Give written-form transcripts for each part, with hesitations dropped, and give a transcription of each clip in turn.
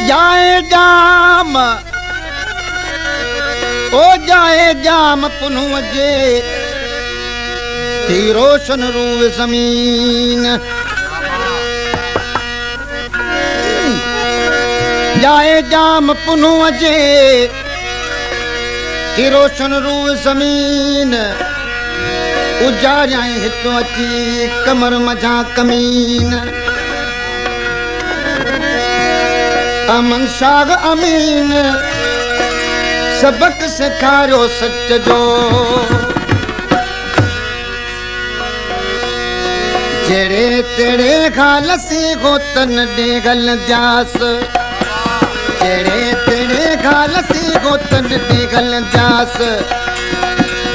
जाए जाम ओ जाए जाम पुनः जे थी रोशन रूह जमीन जाए जाम पुनः जे थी रोशन रूह जमीन उजारियां हितो अची कमर मझा कमीन अमन शाग अमीन सबक सिखारियो सच जो जेड़े तेड़े खालसी गोतन डेगल जास जेड़े तेड़े खालसी गोतन डेगल जास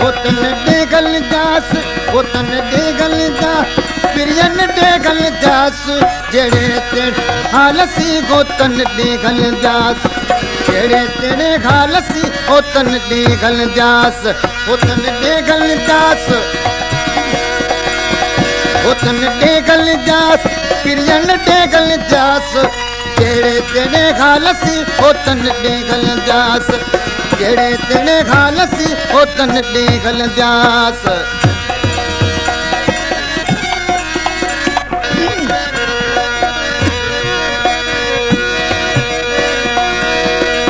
गोतन डेगल जास गोतन डेगल जास प्रियन डेगल जास जेड़े तेड़े खालसी गोतन डेगल जास जेड़े तेड़े खालसी गोतन डेगल जास गोतन डेगल जास गोतन डेगल जास प्रियन डेगल जास जेड़े तेड़े खालसी गोतन डेगल जास जेड़े तेड़े खालसी गोतन डेगल जास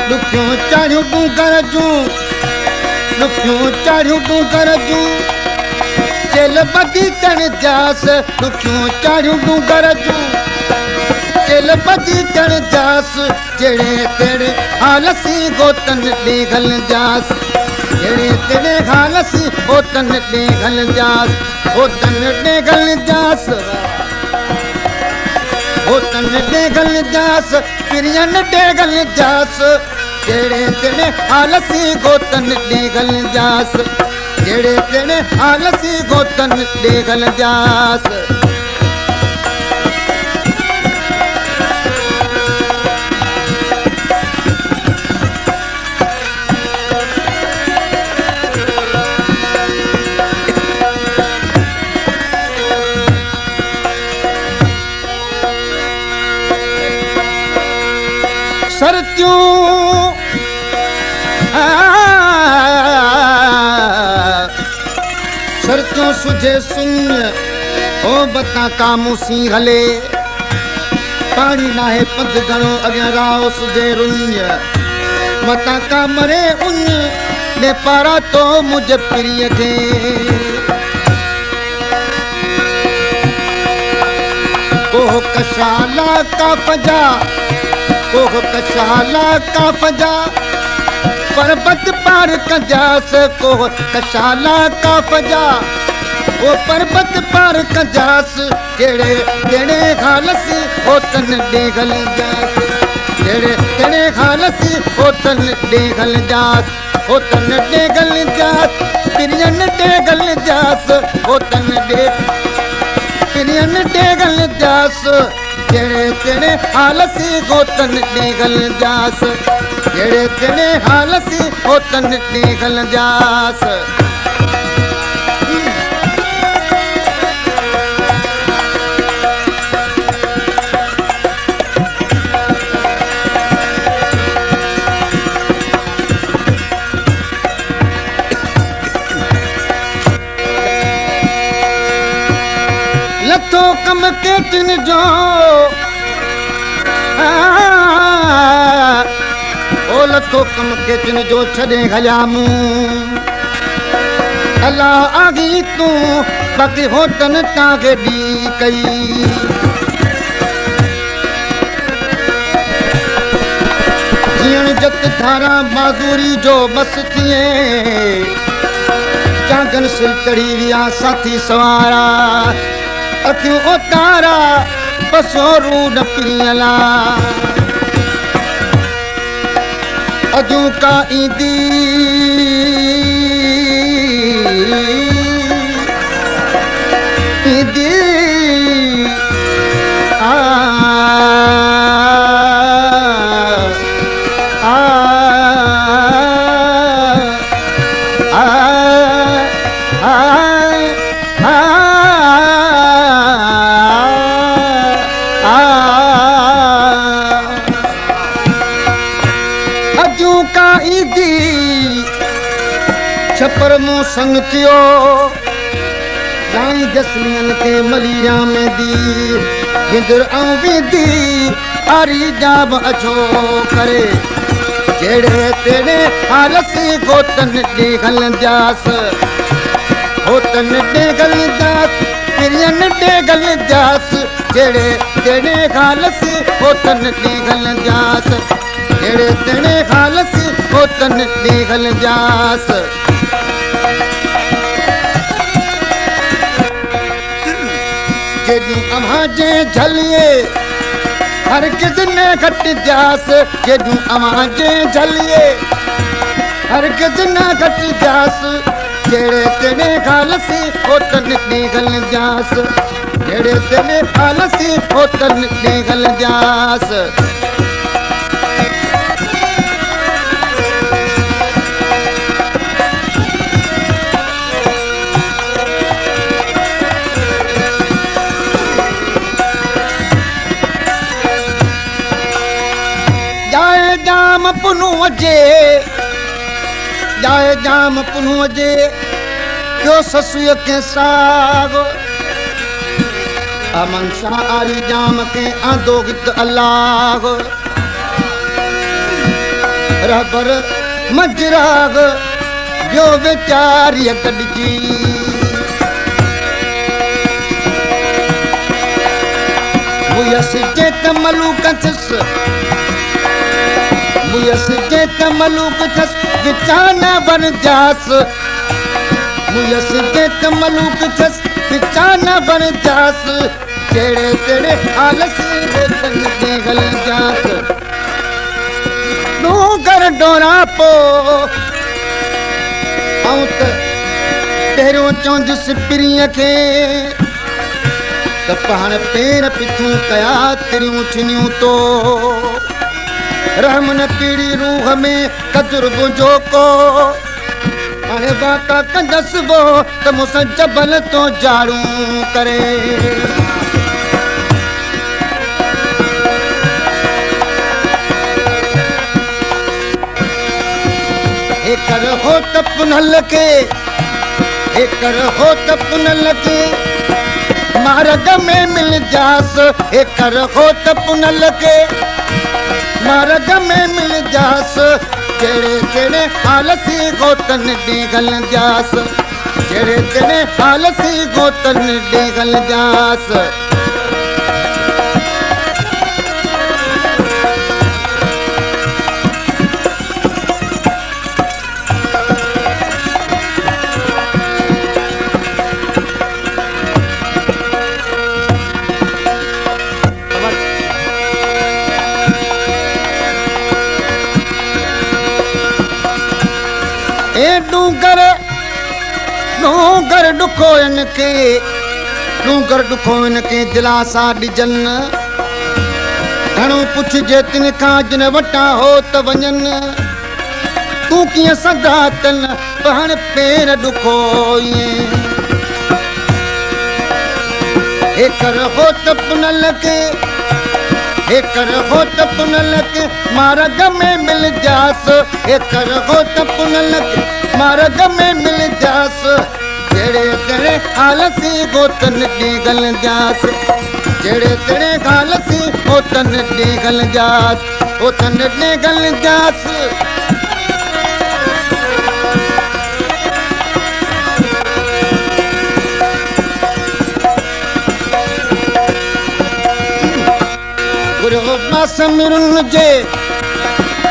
दुखियों चढ़ियूं तूं कर जूं दुखियों चढ़ियूं तूं कर जूं चल बदी चढ़ जास दुखियों चढ़ियूं तूं कर जूं चल बदी चढ़ जास जेड़े तेड़े खालसी गोतन डेगल जास जेड़े तेड़े खालसी गोतन डेगल जास गोतन डेगल जास गोतन डेगल जास प्रियन डेगल जास जेड़े तेड़े खालसी गोतन डेगल जास जेड़े तेड़े खालसी गोतन डेगल जास सरत्यूं सरत्यूं सुझे सुन ओ बता कामूसी हले पानी नाहे पंध घणो अॻियां राहो सुझे रुञ मता का मरे उन ने पारा तो मुझे प्रिय खे ओह कशाला का फजा ओह कशाला का फजा पर्वत पार कजास कोह कशाला का फजा ओ पर्वत पार कजास जेड़े तेड़े खालसी गोतन डेगल जास जेड़े तेड़े खालसी गोतन डेगल जास गोतन डेगल जास प्रियन डेगल जास गोतन प्रियन डेगल जास जेड़े तेड़े खालसी गोतन डेगल जास जेड़े तेड़े खालसी गोतन डेगल जास लथो कम केटिन जो ओ लथो कम केटिन जो छॾे हलिया मूं अलाह आगी तूं बाक़ी होतन तांखे ॿी कई जीअण जत धारा माज़ूरी जो बस थिए चांगन सिल चढ़ी विया साथी सवारा अखियूं उतारा बसोरू न पियला अजूं का ईंदी ईंदी आ आ पर मूं संग थियो जाई जसलियन के मलीरा में दी गिंदर आऊं विधी आरी जाब अछो करे जेड़े तेड़े हालसी गोतन डेगल जास गोतन डेगल जास पिरियन डेगल जास जेड़े तेड़े हालसी गोतन डेगल जास जेड़े तेड़े हालसी गोतन डेगल जास जेडू अमाजे झलिए हर किसने घट जास जेडू अमाजे झलिए हर किसने घट जास जेड़े तेने खालसी होतन निगल जास जेड़े तेने खालसी होतन निगल जास जाम पुनू अजे जाए जाम पुनू अजे क्यों ससुय के साग अमन सारी जाम के आंदो गित अल्लाह रबर मजराग जो बेचारी कटजी मुयस जे तमलूक थस मुयस जे तमलूक थस विचाना बन जास मुयस जे तमलूक थस विचाना बन जास जेड़े तेड़े आलस गोतन देगल जास तू कर डोरा पो आऊं त पहिरियों चौंदिस पिरीअ खे त पाण पेर पिथूं कया तिरियूं छिनियूं तो रहमन पीड़ी रूह में तजुर्बो जो को हाणे वाका कंदसि वो त मूंसां जबल तो जाड़ू करे कर हो त पुनल के कर हो त पुनल के मार्ग में मिल जास कर हो त पुनल के मार्ग में मिल जास जेड़े तेड़े आलसी गोतन डेगल जास जेड़े तेड़े आलसी गोतन डेगल जास डूंगर डूंगर दुखो इनके दिलासा डिजन घणो पुछजे तिन खां जिन वटा हो त वञन तूं कीअं सदा तन पाण पेर दुखो हे कर हो त पुनल के हे कर हो त पुनल के मार्ग में मिल जास हे कर हो त पुनल के मार्ग में मिल जास जेड़े तेड़े आलसी गोतन डेगल जास जेड़े तेड़े आलसी गोतन डेगल जास गोतन डेगल जास गुरु मास मिरुन जे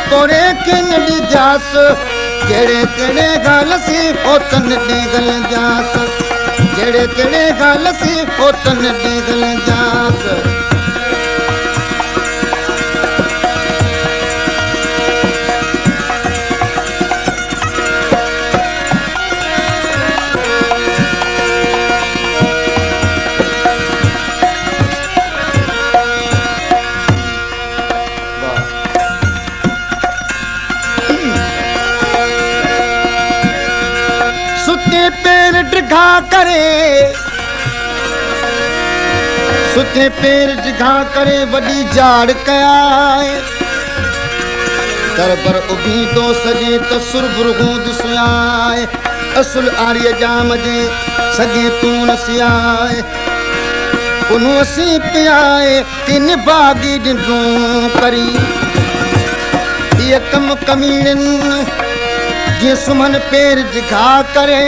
तोरे के नडी जास जेड़े तेड़े गालसी होतन डेगल जास जेड़े तेड़े गालसी होतन डेगल जास पैर डिघा करे सुथे पैर डिघा करे वडी जाड़ कयाए तर पर उभी तो सजे तो सुरबुर गूंद सुयाए असुल आर्य जाम जे सगे तू नसियाए उनु असी पियाए तीन बागी डिंडू करी ये कम कमीन जे सुमन पैर जिघा करे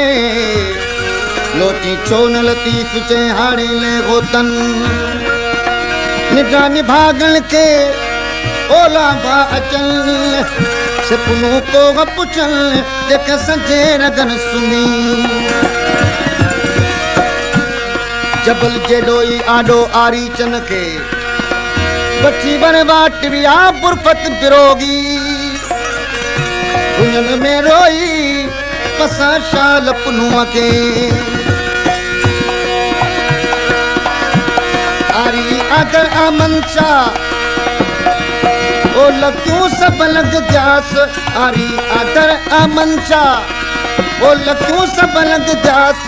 लोटी चोन लतीफ चे हाड़े ले गोतन निगा निभागन के ओला भा अचल सिपनू को पुछल देख संजे रगन सुनी जबल जेडोई आडो आरी चन के बची बन बाट रिया बुरफत बिरोगी उन में रोई पसा शाल पनुआ के आरी अगर अमनचा ओ लक्यों सब लग जास आरी अगर अमनचा ओ लक्यों सब लग जास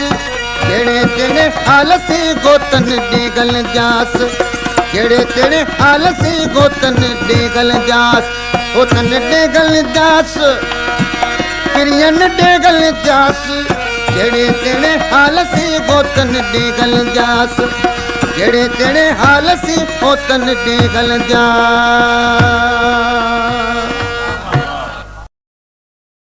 जेड़े तेरे हाल से गोतन डेगल जास जेड़े तेरे हाल से गोतन डेगल जास गोतन डेगल जास प्रियन डेगल जास जेड़े तेरे हाल से गोतन डेगल जास जेड़े तेरे हाल से गोतन डेगल जास